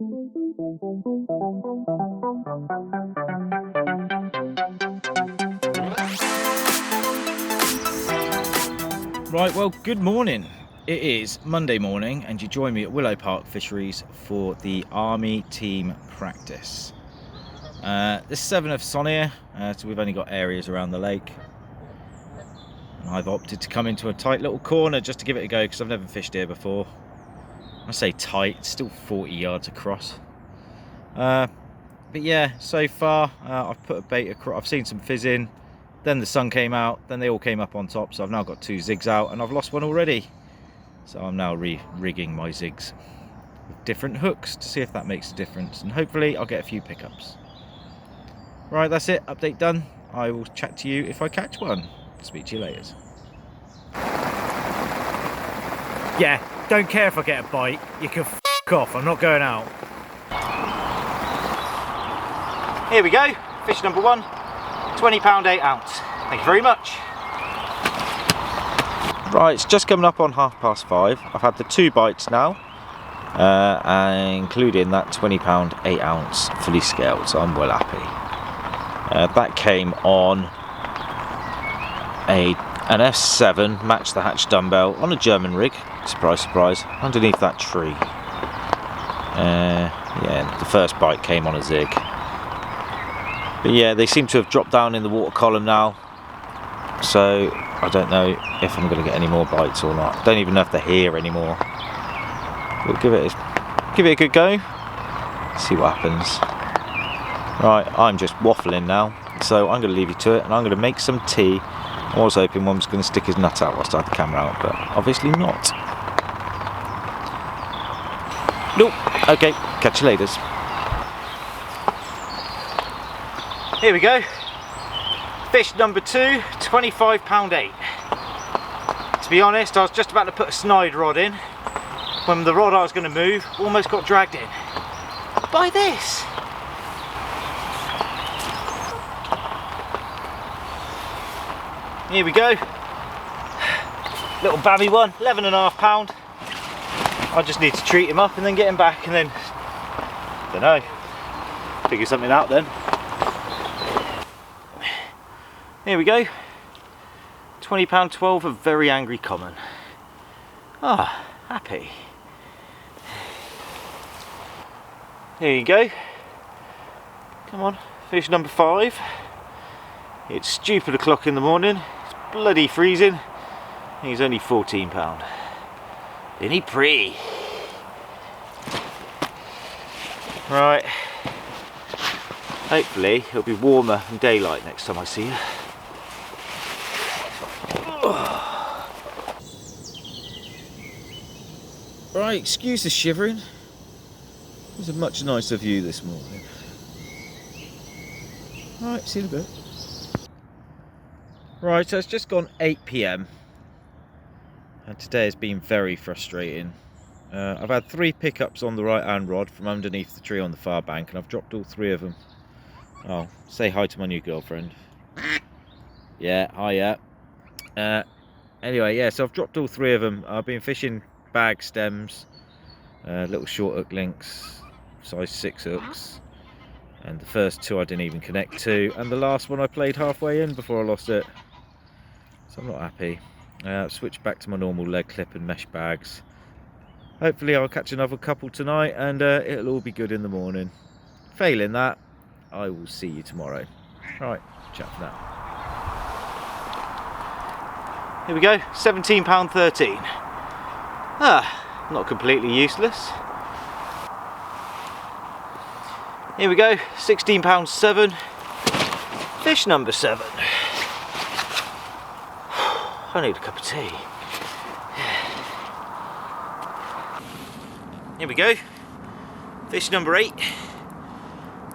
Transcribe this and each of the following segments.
Right, well, good morning. It is Monday morning and you join me at Willow Park Fisheries for the Army Team practice. This is 7th of us on here, so we've only got areas around the lake. And I've opted to come into a tight little corner just to give it a go because I've never fished here before. I say tight, it's still 40 yards across. But yeah, so far I've put a bait across, I've seen some fizzing. Then the sun came out, then they all came up on top, so I've now got 2 zigs out and I've lost one already. So I'm now re-rigging my zigs with different hooks to see if that makes a difference, and hopefully I'll get a few pickups. Right, that's it, update done. I will chat to you if I catch one. Speak to you later. Yeah, don't care if I get a bite, you can f*** off, I'm not going out. Here we go, fish number 1. £20 8 ounce. Thank you very much. Right, it's just coming up on 5:30. I've had the 2 bites now, including that £20 8 ounce fully scaled, so I'm well happy. That came on an F7 match the hatch dumbbell on a German rig. Surprise, surprise. Underneath that tree. Yeah, the first bite came on a zig. But yeah, they seem to have dropped down in the water column now, so I don't know if I'm going to get any more bites or not. Don't even know if they're here anymore. We'll give it a good go, see what happens. Right, I'm just waffling now, so I'm going to leave you to it, and I'm going to make some tea. I was hoping one was going to stick his nut out whilst I had the camera out, but obviously not. Nope. Okay, catch you later. Here we go, fish number 2, £25 8. To be honest, I was just about to put a snide rod in when the rod I was going to move almost got dragged in by this. Here we go, little babby one, £11.5. I just need to treat him up and then get him back, and then, don't know, figure something out then. Here we go, £20 12, a very angry common. Ah, happy. Here you go. Come on, fish number 5. It's stupid o'clock in the morning. It's bloody freezing. He's only £14. Isn't he pretty? Right. Hopefully it'll be warmer than daylight next time I see you. Right, excuse the shivering. It was a much nicer view this morning. Right, see you in a bit. Right, so it's just gone 8 PM and today has been very frustrating. I've had 3 pickups on the right hand rod from underneath the tree on the far bank, and I've dropped all 3 of them. Oh, say hi to my new girlfriend. Yeah, hiya. Anyway, yeah, so I've dropped all 3 of them. I've been fishing bag stems, little short hook links, size 6 hooks, and the first 2 I didn't even connect to, and the last one I played halfway in before I lost it, so I'm not happy. I've switched back to my normal leg clip and mesh bags. Hopefully I'll catch another couple tonight, and it'll all be good in the morning. Failing that, I will see you tomorrow. Right, chat for now. Here we go, £17 13. Ah, not completely useless. Here we go, £16 7. Fish number 7. I need a cup of tea. Here we go, fish number 8.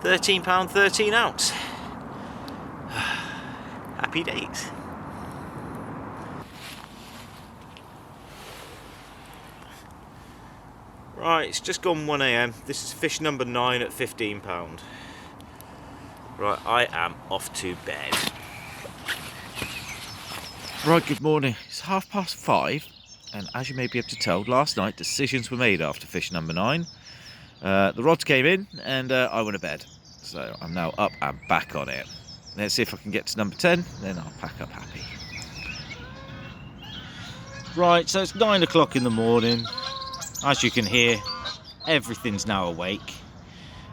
£13 13 ounce. Happy days. Right, it's just gone 1 AM. This is fish number 9 at £15. Right, I am off to bed. Right, good morning. It's 5:30, and as you may be able to tell, last night decisions were made after fish number 9. The rods came in and I went to bed. So I'm now up and back on it. Let's see if I can get to number 10, then I'll pack up happy. Right, so it's 9 o'clock in the morning. As you can hear, everything's now awake.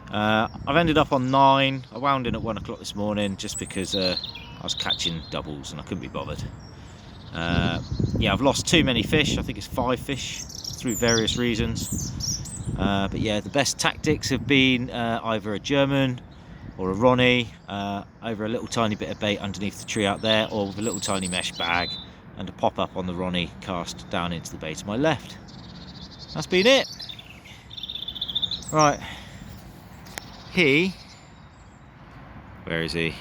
I've ended up on 9. I wound in at 1 o'clock this morning just because I was catching doubles and I couldn't be bothered. Yeah, I've lost too many fish. I think it's 5 fish through various reasons. But yeah, the best tactics have been either a German or a Ronnie over a little tiny bit of bait underneath the tree out there, or with a little tiny mesh bag and a pop up on the Ronnie cast down into the bait to my left. That's been it. Right, where is he?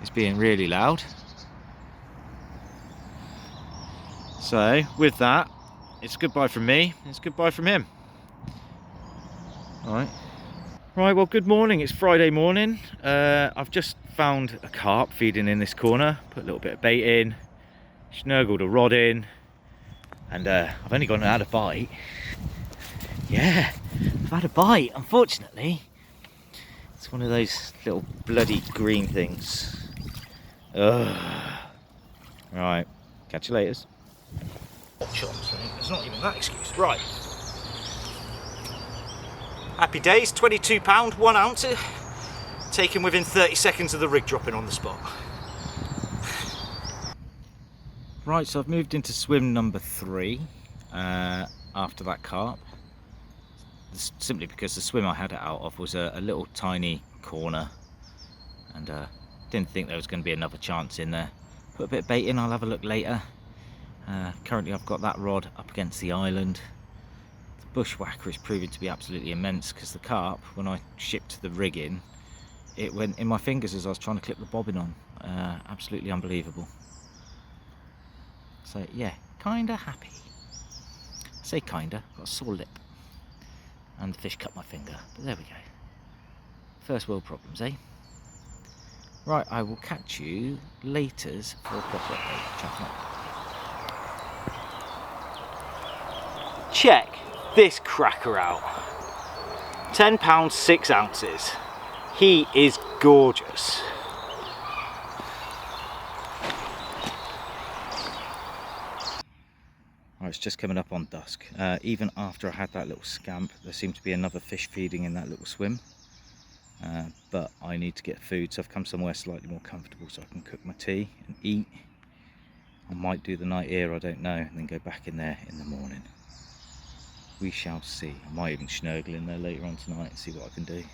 He's being really loud. So with that, it's goodbye from me, it's goodbye from him. Right, well, good morning. It's Friday morning. I've just found a carp feeding in this corner, put a little bit of bait in, snurgled a rod in, and I've only gone and had a bite. Yeah, I've had a bite. Unfortunately, it's one of those little bloody green things. Ugh. Right, catch you later. It's not even that excuse. Right. Happy days, £22, 1 ounce, taken within 30 seconds of the rig dropping on the spot. Right, so I've moved into swim number 3 after that carp. Simply because the swim I had it out of was a little tiny corner, and didn't think there was going to be another chance in there. Put a bit of bait in, I'll have a look later. Currently I've got that rod up against the island. Bushwhacker is proving to be absolutely immense, because the carp, when I shipped the rig in, it went in my fingers as I was trying to clip the bobbin on. Absolutely unbelievable. So yeah, kinda happy. I say kinda, got a sore lip and the fish cut my finger, but there we go. First world problems, eh? Right, I will catch you laters for a proper update. Ciao. Check this cracker out. £10, 6 ounces. He is gorgeous. Oh, it's just coming up on dusk. Even after I had that little scamp, there seemed to be another fish feeding in that little swim. But I need to get food, so I've come somewhere slightly more comfortable so I can cook my tea and eat. I might do the night here, I don't know, and then go back in there in the morning. We shall see. I might even snurgle in there later on tonight and see what I can do.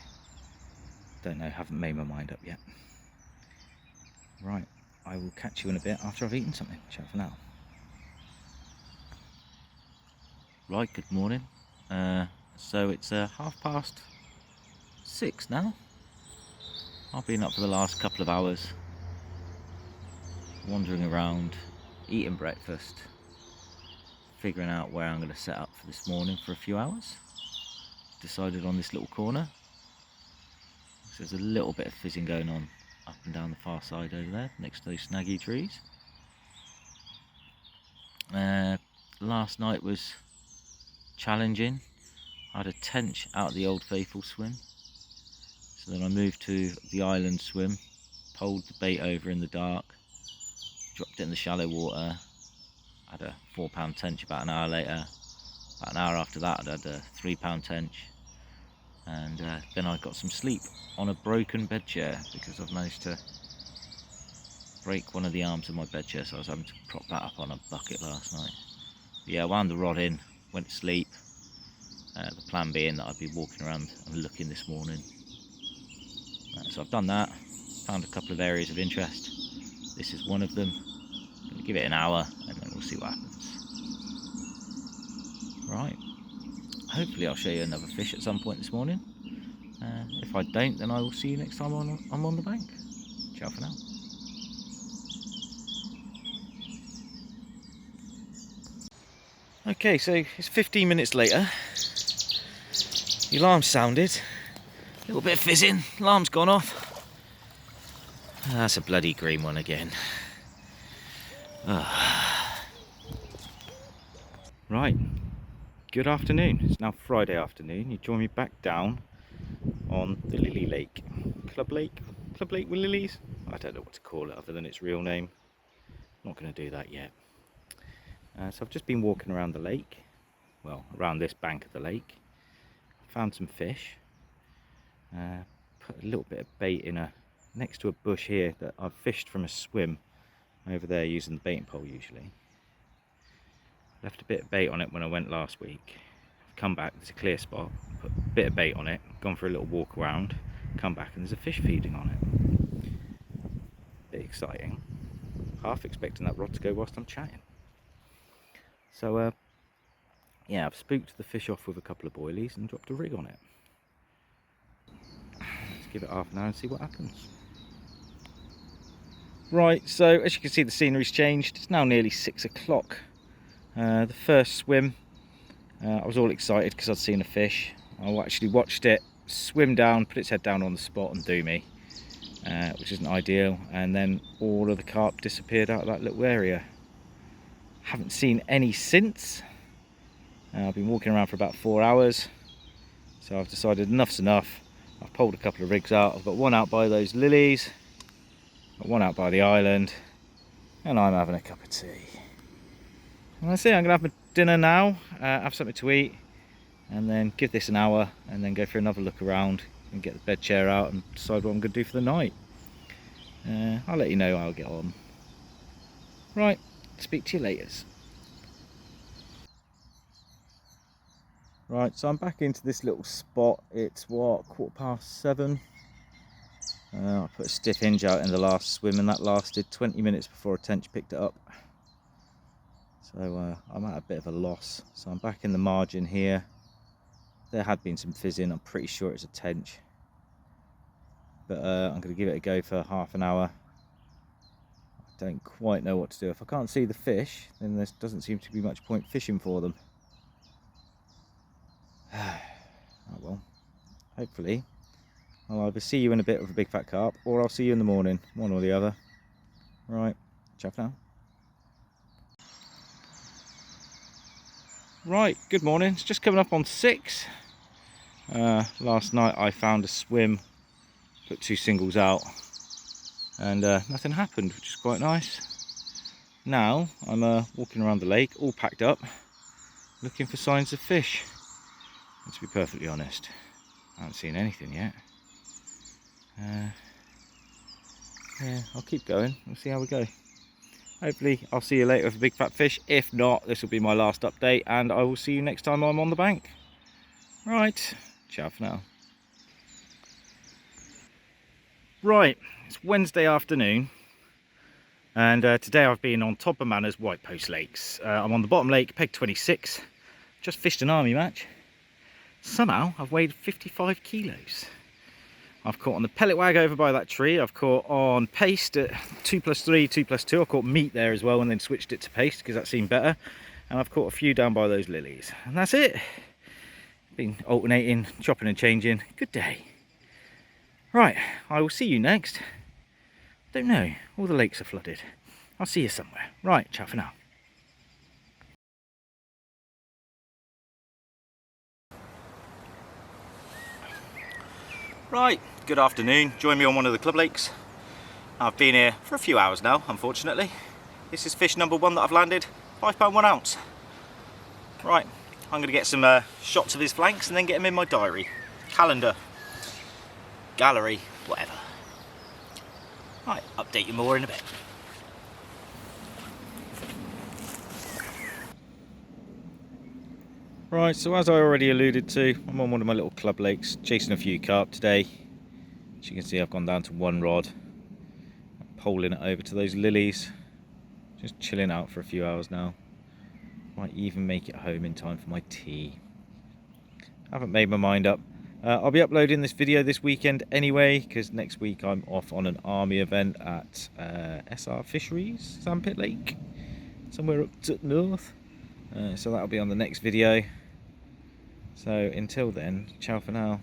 Don't know, haven't made my mind up yet. Right, I will catch you in a bit after I've eaten something. Ciao for now. Right, good morning. So it's 6:30 now. I've been up for the last couple of hours, wandering around, eating breakfast, figuring out where I'm going to set up for this morning for a few hours. Decided on this little corner. So there's a little bit of fizzing going on up and down the far side over there, next to those snaggy trees. Last night was challenging. I had a tench out of the Old Faithful swim. So then I moved to the island swim, poled the bait over in the dark, dropped it in the shallow water. Had a £4 tench about an hour later. About an hour after that I had a £3 tench. And then I got some sleep on a broken bed chair, because I've managed to break one of the arms of my bed chair, so I was having to prop that up on a bucket last night. But yeah, I wound the rod in, went to sleep. The plan being that I'd be walking around and looking this morning. So I've done that, found a couple of areas of interest. This is one of them. I'm going to give it an hour and then we'll see what happens. Right, hopefully I'll show you another fish at some point this morning. If I don't, then I will see you next time I'm on the bank. Ciao for now. Okay, so it's 15 minutes later. The alarm sounded. A little bit of fizzing. Alarm's gone off. That's a bloody green one again. Right. Good afternoon. It's now Friday afternoon. You join me back down on the Lily Lake. Club Lake with lilies? I don't know what to call it other than its real name. I'm not going to do that yet. So I've just been walking around the lake, well, around this bank of the lake. Found some fish. Put a little bit of bait in next to a bush here that I've fished from a swim over there using the baiting pole usually. Left a bit of bait on it when I went last week. I've come back, there's a clear spot, put a bit of bait on it, gone for a little walk around, come back and there's a fish feeding on it. Bit exciting. Half expecting that rod to go whilst I'm chatting. So yeah, I've spooked the fish off with a couple of boilies and dropped a rig on it. Let's give it half an hour and see what happens. Right, so as you can see the scenery's changed. It's now nearly 6 o'clock. The first swim, I was all excited because I'd seen a fish. I actually watched it swim down, put its head down on the spot and do me, which isn't ideal, and then all of the carp disappeared out of that little area. Haven't seen any since. I've been walking around for about 4 hours, so I've decided enough's enough. I've pulled a couple of rigs out. I've got one out by those lilies, got one out by the island, and I'm having a cup of tea. And that's it. I'm going to have my dinner now, have something to eat, and then give this an hour, and then go for another look around and get the bed chair out and decide what I'm going to do for the night. I'll let you know how I'll get on. Right, speak to you later. Right, so I'm back into this little spot. It's what, 7:15. I put a stiff hinge out in the last swim and that lasted 20 minutes before a tench picked it up. So I'm at a bit of a loss. So I'm back in the margin here. There had been some fizzing. I'm pretty sure it's a tench. But I'm going to give it a go for half an hour. I don't quite know what to do. If I can't see the fish, then there doesn't seem to be much point fishing for them. Oh well, hopefully I'll either see you in a bit with a big fat carp, or I'll see you in the morning, one or the other. Right, ciao for now. Right, good morning. It's just coming up on 6. Last night I found a swim, put 2 singles out, and nothing happened, which is quite nice. Now I'm walking around the lake, all packed up, looking for signs of fish. And to be perfectly honest, I haven't seen anything yet. Yeah, I'll keep going. We'll see how we go. Hopefully I'll see you later with a big fat fish. If not, this will be my last update, and I will see you next time I'm on the bank. Right, ciao for now. Right, it's Wednesday afternoon, and today I've been on Todber Manor's Whitepost lakes. I'm on the bottom lake, peg 26. Just fished an army match. Somehow I've weighed 55 kilos. I've caught on the pellet wag over by that tree. I've caught on paste at 2+3, 2+2. I caught meat there as well and then switched it to paste because that seemed better. And I've caught a few down by those lilies. And that's it. Been alternating, chopping and changing. Good day. Right, I will see you next. Don't know, all the lakes are flooded. I'll see you somewhere. Right, ciao for now. Right, good afternoon. Join me on one of the club lakes. I've been here for a few hours now, unfortunately. This is fish number 1 that I've landed, £5 1 ounce. Right, I'm going to get some shots of his flanks and then get him in my diary, calendar, gallery, whatever. Right, update you more in a bit. Right, so as I already alluded to, I'm on one of my little club lakes, chasing a few carp today. As you can see, I've gone down to 1 rod. I'm poling it over to those lilies. Just chilling out for a few hours now. Might even make it home in time for my tea. Haven't made my mind up. I'll be uploading this video this weekend anyway, because next week I'm off on an army event at SR Fisheries, Sandpit Lake, somewhere up to north. So that'll be on the next video. So until then, ciao for now.